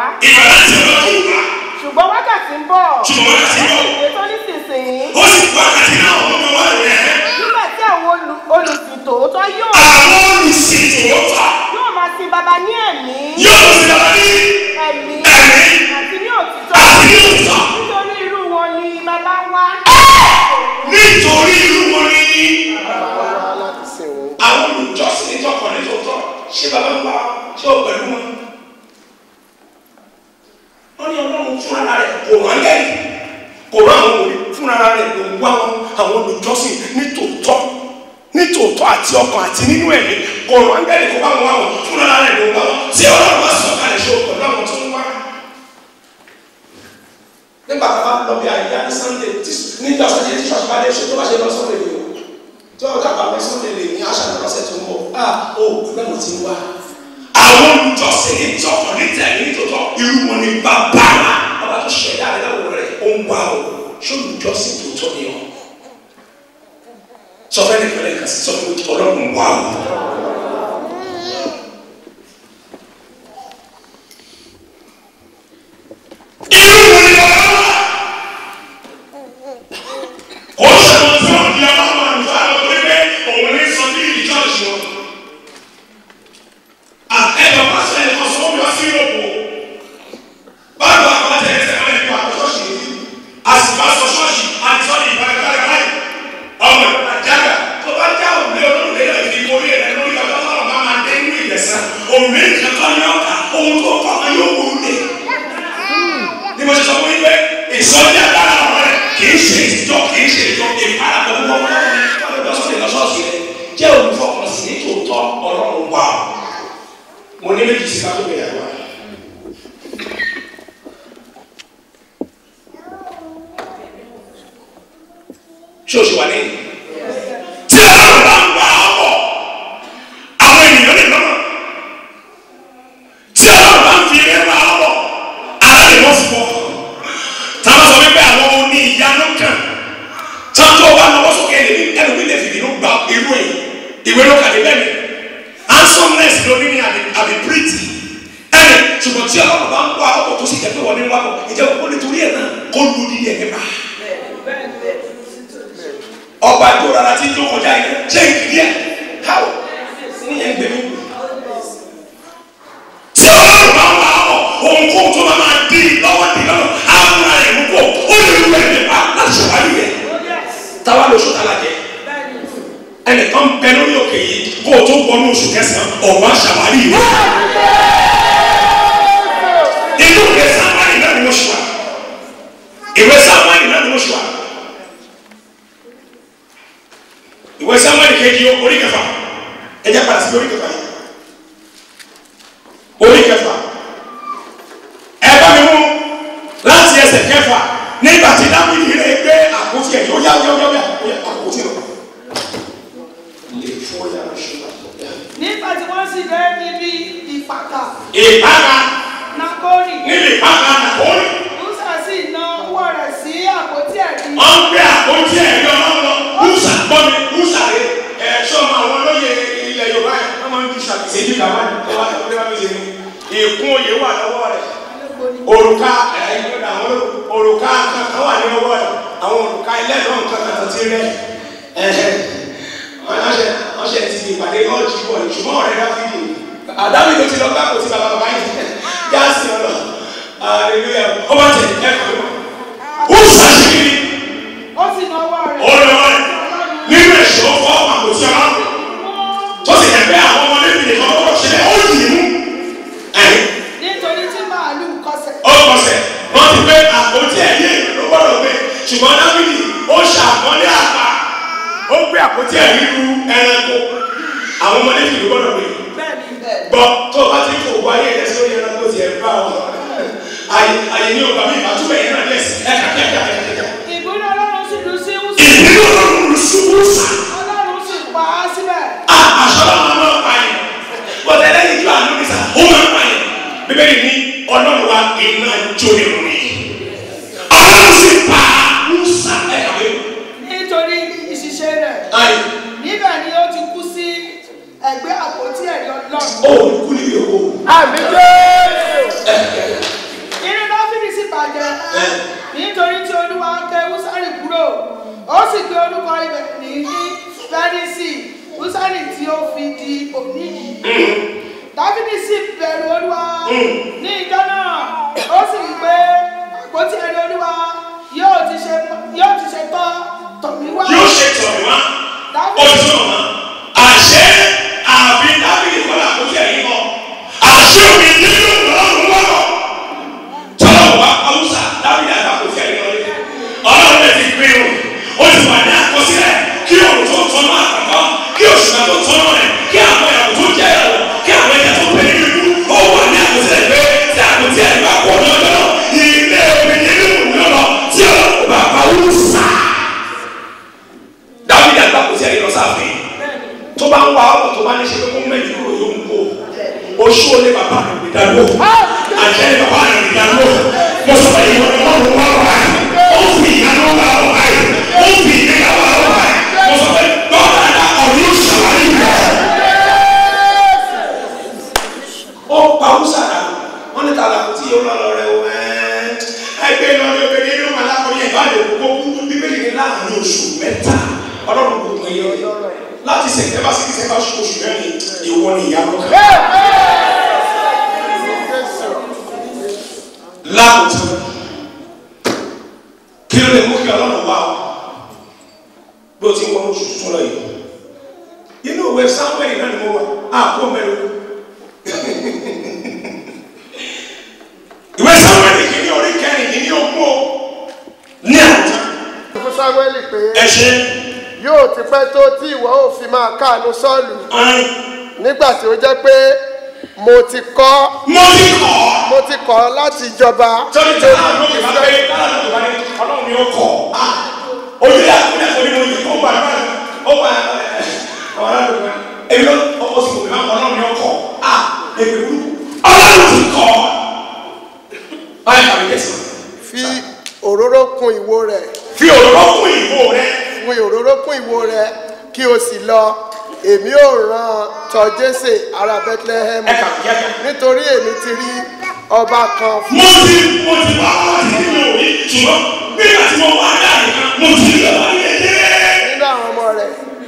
ṣùgbọ́n wákàtí ń bọ̀ ìwé tó nísinsìnyí nígbà tí àwọn olùsìn tòótọ́ yóò máa sin baba ní ẹ̀mí àti ní òtítọ́ nítorí irú wọn ni bàbá wá. nítorí irú wọn ni àwọn olùjọ́sìn ní tọkàn ní tòótọ́ ṣé bàbá ń bá ṣé o pẹ̀lú wọn. wọ́n ní ọlọ́run fúnra rẹ̀ kò rán lẹ́yìn kò rán àwọn òbí fúnra rẹ̀ ló ń wá àwọn olùjọ́sìn ní tòótọ́ àti ọkàn àti nínú ẹ̀mí kò rán lẹ́yìn kò bá wọn wá wọn fúnra rẹ̀ ló ń wá wọn tí ọlọ́run bá sọ̀ kalẹ̀ ṣe o pẹ̀lú àwọn tó ń wá. nígbà tá a bá lọ bí àyíká ní Sunday nígbà Sunday tí ṣọ́ọ̀ṣì bá dé ṣe tó bá ṣe lọ Sunday lè o tí ọ̀gá bá lọ Sunday lè ní àṣà lọ́sẹ̀ tó ń bọ̀ ẹgbẹ́ mo ti ń wá. àwọn olùjọ́sìn ní tọkàn ní tẹ̀lé ní tòótọ́ irú wọn ni bàbá wa bàbá tó ṣẹ̀dá rẹ̀ lọ́wọ́ rẹ̀ ó ń wá o. lẹ́ẹ̀kan sí sọ fún Ọlọ́run wà ó. Ṣọ́ọ̀ṣì wà ní tí Ọlọ́run bá ń gbà ọ́ bọ̀ àwọn ènìyàn lè lọ́nà tí Ọlọ́run bá ń fi eré gbà ọ́ bọ̀ ara lè wọ́n fún ọ táwọn sọ wípé àwọn oní ìyanu kan táwọn tó bá lọ́wọ́ sókè ẹlòmí lè fi ìlú gba irú ẹ̀ ìwé ló kàdé bẹ́ẹ̀ ni handsomeness ló ní àbí pretty ẹ̀rẹ̀ ṣùgbọ́n tí Ọlọ́run bá ń gbà ọ́ bọ̀ tó sì jẹ́ pé wọ́n ní wá bọ̀ ìjẹ́wọ́ kó nítorí ẹ̀ náà kó lu dídí ẹ̀ nípa ọba tó rárá tí tó kọjá yìí ṣé ìdílé ẹ káwọ ní ẹ ń gbẹmí. tí Ọlọ́run bá wà ọ́ ohunkóhun tó bá máa di lọ́wọ́ àmúra rẹ̀ mú pọ̀ ó lè lu ẹ̀ nípa láti ṣàwárí rẹ̀. táwa lóṣù tálàjẹ ẹnìkan bẹ lórí òkè yìí kó o tó wọnú oṣù kẹsàn-án ọ̀wọ́ àṣàwárí rẹ̀. inú ìwé Sámúẹ́lì náà ni mo ṣùwà ìwé Sámúẹ́lì náà ni mo ṣùwà. ìwé Sámúẹ́lì kejì orí kẹfà ẹjẹ padà sí orí kẹfà yìí orí kẹfà ẹ bá mi mú láti ẹsẹ̀ kẹfà nígbà tí Dáfídì rẹ̀ gbé àpótí ẹ̀ yóò yá àpótí rẹ̀ lè fún yàrá ṣùgbọ́n. nígbà tí wọ́n sì dé níbi ìpàkà Nákórì níbi ìpàkà Nákórì Úsà sì na ọwọ́ rẹ̀ sí àpótí ẹ̀rí. wọ́n gbé àpótí ẹ̀rí ọlọ́run Úsà gbọ́ mi Úsà rẹ̀ ṣọ́ọ̀mù àwọn olóyè ilẹ̀ Yorùbá yẹn wọ́n máa ń ju ṣàkíyèsí kàwá ní ọba tó bá mi ṣe ní ìkún oyè wà lọ́wọ́ rẹ̀ òrùka òrùka kankan wà ní ọwọ́ rẹ̀ àwọn òrùka ẹlẹ́dọ̀ọ́ nǹkan kan ti rẹ̀ wọ́n ṣe ti ìpàdé lọ́ọ̀jì bọ̀ ṣùgbọ́n ọ̀rẹ́ Dáfídì àdáwì ló ti lọ bá kò sí bàbá yìí jáàsì ọ̀nà àrẹ̀lúyà ọba tẹ̀ ẹ̀kọ́ Úsà ṣe kí ni ó sì na ọwọ́ rẹ̀ nínú ẹ̀ṣọ́ fọ́ àpótí Ọlọ́run tó sì ẹ̀fẹ́ àwọn ọmọdé nìkan lọ́wọ́ ṣẹlẹ̀ ó yìí mú nítorí tí màálù kọsẹ̀. ó kọsẹ̀ wọ́n ti gbé àpótí ẹ̀yẹ ló gbọ́dọ̀ gbé ṣùgbọ́n Dáfídì ó ṣàpọ́nlé àpá ó gbé àpótí ẹ̀yẹ lu ẹranko àwọn ọmọdé nìkan gbọ́dọ̀ gbé gbọ́ tó o bá ti fò wáyé ẹ̀ sórí ẹranko ti ẹ̀ bá wọn àyè ní ọgbà mi ìbátúbẹ̀ yẹn náà lẹ́sìn ẹ̀ka ìbúrú Ọlọ́run sì lù sí Úsà. ìbínú Ọlọ́run lù sí Úsà. Ọlọ́run sì pa á síbẹ̀. àṣọlá máa pa yẹn bọ́tẹ́ lẹ́yìn tí wàá lórí sá ó máa pa yẹn Bíbélì ní Ọlọ́run wa iná jó nínú mi Ọlọ́run sì pa Úsà ẹ̀ka mi. nítorí ìṣiṣẹ́ rẹ̀ níbẹ̀ ni ó ti kú sí ẹ̀gbẹ́ àpótí ẹ̀rí Ọlọ́run. ó kú níbi òkú. àmín. inú Dáfídì sì bàjẹ́ nítorí tí Olúwa ké Úsárì kúrò ó sì gbé orúkọ ibẹ̀ ní Pẹ́rísì Úsárì tí ó fi di òní yìí. Dáfídì sì bẹ̀rù Olúwa ní ìjọ náà ó sì wí pé àpótí ẹ̀rí Olúwa yóò ti ṣe tọ̀ mí wá. yóò ṣe tọ̀ mí wá ojú ọ̀nà àṣẹ àbí Dáfídì kọ́lá àpótí ẹ̀rí kọ́ àṣẹ òbí nínú Ọlọ́run wọ́rọ̀ tọ́lọ̀ wá Úsà Dáfídì àgbàpótí ẹ̀rí lọ́lé Ọlọ́run lè ti gbé o ó ti wà ní àkọsílẹ̀ kí òun tó tọ́nà àkọ́kọ́ kí òṣùnà tó tọ́nà rẹ̀ kí àwọn ẹ̀rọ tó jẹ́ ẹ̀rọ kí àwọn ẹ̀yà tó pè nínú ikú ó wà ní àkọsílẹ̀ pé tí àpótí ẹ̀rí bá pọ̀ ní ọjọ́ náà ilé omi nínú ìlú lọ tí Ọlọ́run bá pa Úsà Dáfídì àgbàpótí ẹ̀rí lọ sáfìn bá lè kókó bíbélì ní láàrin oṣù mẹ́ta ọlọ́run kò pín in láti sẹ̀tẹ́bà sí dísẹ́mbà oṣù mẹ́rin ìwọ ni ìyá lọ́kàn. láàbùtù kí ló lè mú kí ọlọ́run wá bí o ti wọ́n oṣù tuntun lọ yìí inú ìwé Sámúẹ́lì náà ni mo wà àpò mẹ́rin ìwé Sámúẹ́lì kìíní orí kẹrin kìíní ogún ní àwùjọ. fún Sámúẹ́lì pé ẹ ṣe yóò ti pẹ́ tó tí ìwọ ò fi máa káàánú Sọ́ọ̀lù nígbà tí ó jẹ́ pé mo ti kọ̀ láti jọba. torí tí wọn ló bá pé ọlọ́run ni ó kọ̀ ojúlé àkúnlẹ̀ fún mi mo yẹ kó wà ó wà ọ̀rọ̀ èmi ló ọkọ̀ sí òbí máa ọlọ́run ni ó kọ̀ èmi wú ọlọ́run ti kọ̀ báyìí kàwé kẹsàn. fi òróró kún ìwo rẹ̀. fi òróró kún ìwo rẹ̀. fi òróró kún ìwo rẹ̀ kí o sì lọ èmi ò rán tọ̀ Jésè ará Bethlehem nítorí èmi ti rí ọba kan fún. mo ti wá láti nínú òní ṣùgbọ́n nígbà tí mo wá dáàbò kan mo ti rí ọba ní ẹ̀jẹ̀.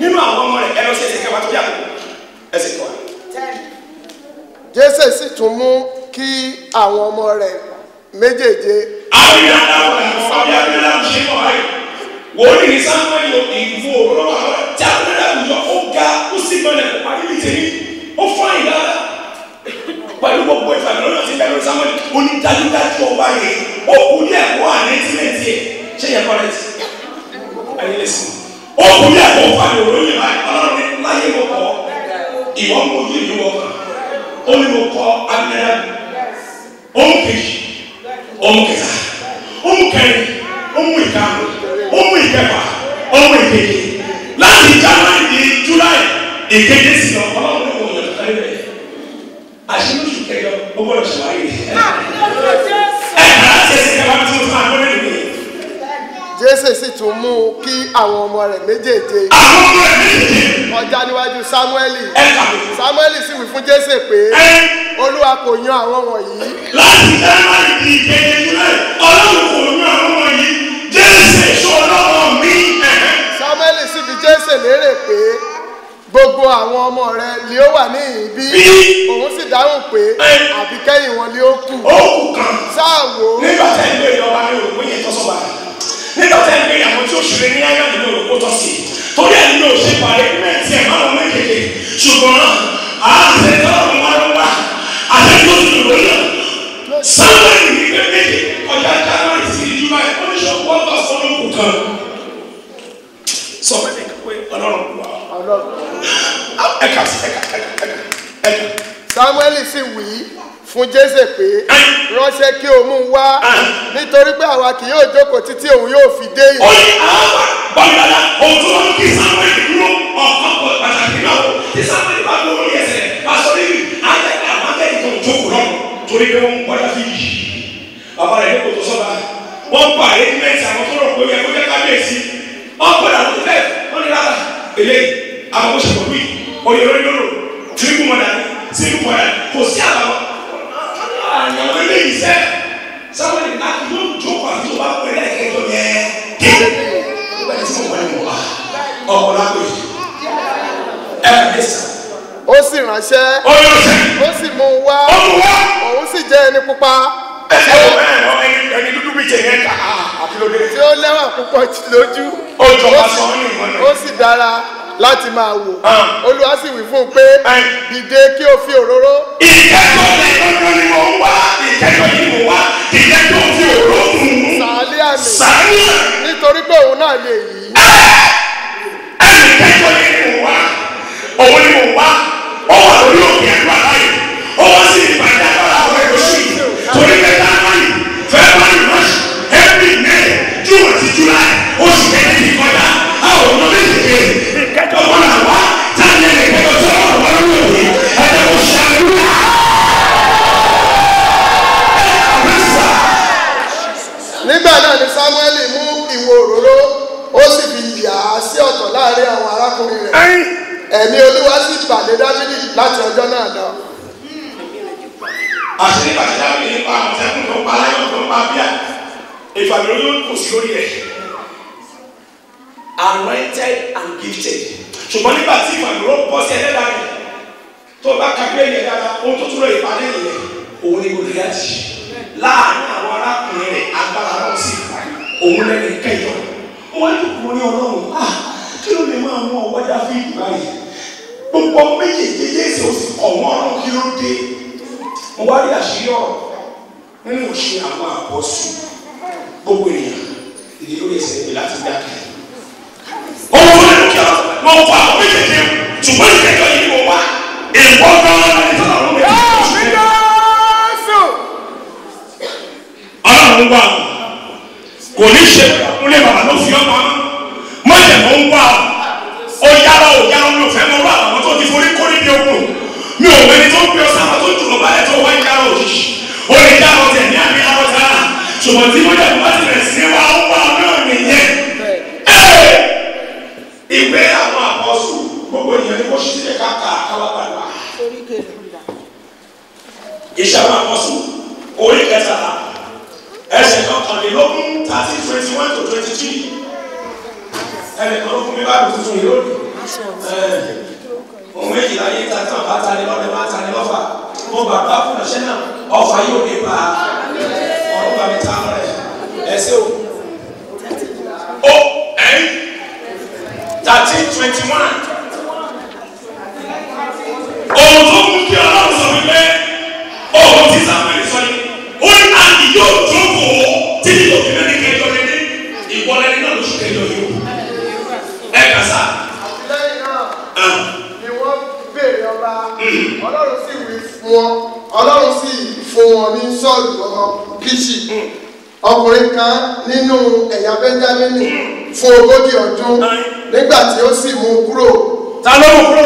nínú àwọn ọmọ rẹ̀. ẹ lọ sí ẹsẹ̀ kẹwàá tó yàgò ẹsẹ̀ kẹwàá. Jésè sì tún mú kí àwọn ọmọ rẹ̀ méjèèje. àwọn ìyá dáwọ̀ ẹ̀ fọ́ bí abẹ́rẹ́ láti ṣe kọ́ báyìí wòlíì ní Sámúẹ́lì ìfún òwúrọ̀ wà lọ́wọ́ tí abẹ́rẹ́ àwùjọ ó ga ó sì gbọ́dọ̀ kó parí ní tèmi ó fún àyíká pẹ̀lú gbogbo ìfàmìlọ́nà tí bẹ́ẹ̀ ló Sámúẹ́lì ó ní dájúdájú ọba yẹn ó kú ní ẹ̀kọ́ ànẹ́tìmẹ̀tì ẹ̀ ṣé yẹn kọ́ rẹ̀ ayé lè sìn ó kú ní ẹ̀kọ́ fàmì òróyìn ọlọ́run ní láyé mo kọ́ ìwọ mo yí ìlú wọ ó ní mo kọ́ abẹ́rẹ́ ohun kejì ohun kẹta ohun kẹrin ohun ìkarùn ohun ìkẹfà ohun ìkeje láti January di July ìkeje sí lọ ọlọ́run ní kò yàn kárí rẹ̀ àṣírí oṣù kẹjọ ó gbọ́dọ̀ ṣàwárí Jésè sì tún mú kí àwọn ọmọ rẹ̀ méjèèje kọjá níwájú Sámúẹ́lì. Sámúẹ́lì sì wí fún Jésè pé Olúwa kò yan àwọn wọ̀nyí. láti January di ìkeje July ọlọ́run kò yan àwọn wọ̀nyí Jésè ṣọlọ́wọ́ mi. Sámúẹ́lì sì bi Jésè léèrè pé gbogbo àwọn ọmọ rẹ ni ó wà ní ìbí. òun sì dáhùn pé àbí kẹ́yìn wọn ni ó kù. ó kù kan. sáà wò. nígbà tẹ́ ń gbé ìjọba ní òrùkú yẹn tó sọ́ba nígbà tẹ́ ń gbé àwọn tí ó ṣeré ní ayé àdúgbò òrùkú tó sí torí ẹni yóò ṣe parí mẹ́tì ẹ̀ máa wọ́n kékeré ṣùgbọ́n àtẹ̀tọ́rọ̀ wà ló wà àtẹ̀tọ́ tó lò lọ Sámúẹ́lì ní pé méjì ọjà January sí ìjúmọ̀ ẹ̀ ó ní sọ wọ́n bá sọ́nù kù kan sọ fẹ́ pé ọlọ́run wà ẹ̀ka. Sámúẹ́lì sì wí fún Jésè pé ránṣẹ́ kí o mú un wá nítorí pé àwa kì yóò jókòó títí òun yóò fi dé yìí. ó ní àwọn bọ́ọ̀lù ohun tó lọ́dún kí Sámúẹ́lì dúró ọ̀kan pàtàkì náà wò tí Sámúẹ́lì bá gbọ́ orí ẹsẹ̀ pásọ níbi àtẹ̀kẹ́ àwọn akẹ́kẹ́ tó ń jókòó náà torí pé wọ́n ń gbọ́dọ̀ fi yìí bàbá rẹ̀ ní kò tó sọ́ba wọ́n pa àrẹ́tímẹ́ǹtì àwọn tó rọ̀ pé ó yẹ kó jẹ́ kábíyèsí wọ́n gbọ́dọ̀ àwọn tó fẹ́ wọ́n ní rárá eléyìí àwọn bó ṣe pọ̀ bí oyè lórí lóró tìrìkù mọ̀dà sílùú mọ̀dà kò sí àbáwọ̀ àyàwó eléyìí sẹ́ Sámúẹ́lì láti yóò jókòó àti tó bá pẹ̀lú ẹ̀kẹ́jọ yẹn kéde nígbà tí mo wọlé mọ̀ wá ọ̀pọ̀ lápò yìí ó sì ránṣẹ́ ó sì mú un wá òun sì jẹ́ ẹni pupa ẹni dúdú bí jẹ yẹn ká àkìlódé tí ó lẹ́wà púpọ̀ lójú ó sì dára láti máa wò Olúwa sì wí fún un pé dìde kí o fi òróró. ìkẹ́kọ̀ọ́ ni mo wá ìkẹ́kọ̀ọ́ ni mo wá ìkẹ́kọ̀ọ́ fi òróró mú. sàálì àmì nítorí pé òun náà lè yí. ẹnì kẹ́kọ̀ọ́ ni mo wá òun ni mo wá ó wà lórí òkè àdúrà láyé ó wá sí ìpàdé àgbàlá àwọn ẹ̀rọ sí torí pé January February March April May June àti July oṣù kẹ́kẹ́ ti kọjá àwọn ọmọ méjèèjì ìkẹ́kọ̀ọ́ wọn là wá táyà ìkẹ́kọ̀ọ́ tó wà wọ́n lórí òkè ẹ̀dá kò ṣàlùwà. nígbà náà ni Sámúẹ́lì mú ìwo òróró ó sì fi yà á sí ọ̀tọ̀ láàrin àwọn arákùnrin rẹ̀ ẹ̀mí Olúwa sì bà lé Dáfídì láti ọjọ́ náà lọ. àṣírí bàtí Dáfídì nípa àmọ̀tẹ́kùn tó pa aláyọ̀ tó pa bíà ìfàmìlóyún kò sí lórí ẹ̀ anointed and gifted ṣùgbọ́n nígbà tí ìfàmìlóyún bọ́ sí ẹlẹ́dàá rẹ̀ tó bá kábíyè yẹn dáadáa ohun tó túnbọ̀ ìpàdé yẹn òun ni Gòlíátì láàárín àwọn arákùnrin rẹ̀ agbára náà sì òun lẹ́nu kẹjọ wọ́n ní kúrò ní Ọlọ́run kí ló lè máa mú ọwọ́ Dáfídì báyìí gbogbo méjèèjì Jésù ó sì kọ̀ wọ́n ọ̀run kí ló dé mo wá rí àṣírí ọ̀rọ̀ nínú ìṣe àwọn àpọ́sù gbogbo ènìyàn ìdí lórí ẹsẹ̀ ìgbè láti gbé àkàrà. Owó tó lè kí ọ wọ́n fọ àwọn méjèèjì ṣùgbọ́n ìkẹjọ yìí mo wá ìwọ gan-an ní sọ́dọ̀ ọ̀run méjèèjì. Ọlọ́run wà kò ní ṣe kúnlẹ̀ bàbá ló fi ọmọ mọ̀jẹ̀ mọ̀ ń wá ó yára ò yára mi ò fẹ́ mọ́ wá àwọn tó ti forí kórè ní ogun mi ò wẹ́ni tó ń bí ọ̀sán àwọn tó jù lọ báyẹn tó wá ń yára òjijì ó lè yára ọ̀tẹ̀ ní àmì àrọ̀tà ṣùgbọ́n tí mọ̀jẹ̀ bá ti rẹ̀ sí wa ó wà náà nìyẹn. Ìwé àwọn àpọ́sù gbogbo ènìyàn ni kò ṣí sílẹ̀ káàkà káwá gbàgbà. Iṣẹ́ àwọn àpọ́sù orí kẹtàlá ẹsẹ̀ kọkànlélógún 13:21 to 23 ẹnìkan ló fún mi bá dùn tuntun yìí lónìí ohun méjìlá yìí ta tán bá tani lọ́dẹ bá tani lọ́fà mo gbàgbá fún ọ̀ṣẹ́ náà ọ̀fà yóò lè bá ọ̀rọ̀ bá mi ta rẹ̀ ẹsẹ̀ o 13:21 ohun tó mú kí Ọlọ́run sọ wípé ohun tí Samuel sọ ni ó ní àyè yóò jókòó títí tó fi mẹ́rin kẹjọ lé ní ìwọlẹ́ni náà lóṣù kẹjọ yìí ẹ kà sá. lẹ́yìn náà ni wọ́n béèrè ọba Ọlọ́run sì wí fún wọn Ọlọ́run sì fún wọn ní Sọ́ọ̀lù ọmọ Kíṣì ọkùnrin kan nínú ẹ̀yà Bẹ́ńjámínì fún 40 ọdún nígbà tí ó sì mú kúrò. Ta ló mú kúrò?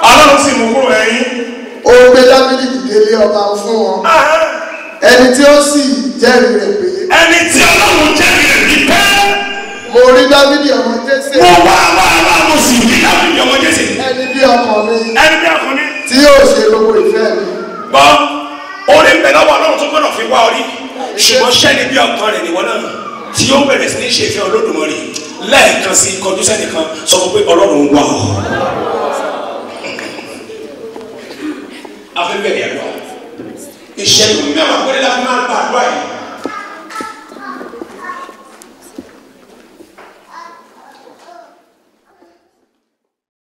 Ọlọ́run sì mú kúrò ẹ̀yìn. Ó gbé Dáfídì dìde lé ọba fún wọn. Ẹni tí ó sì jẹ́rìí rẹ̀ pé. Ẹni tí Ọlọ́run jẹ́rìí rẹ̀ ní pé. Mo rí Dáfídì ọmọ Jésè. Mo wá mo sì rí Dáfídì ọmọ Jésè. Ẹni bí ọkàn mi. Ẹni bí ọkàn mi. Tí yóò ṣe gbogbo ìfẹ́ mi. Gbọ́ orí ń bẹ lọ́wọ́ Ọlọ́run tó gbọ́dọ̀ fi wá orí ṣùgbọ́n ṣẹ́ni bí ọkàn rẹ̀ nìwọ náà tí yóò bẹ̀rẹ̀ sí ní ṣe ìfẹ́ Olódùmarè lẹ́ẹ̀kan sí kọjú sẹ́nìkan sọ fún pé Ọlọ́run wà ọ́. Afẹ́fẹ́ rẹ̀ lọ ìṣẹ́jú mẹ́wàá péré la fi máa ń gba àdúrà yìí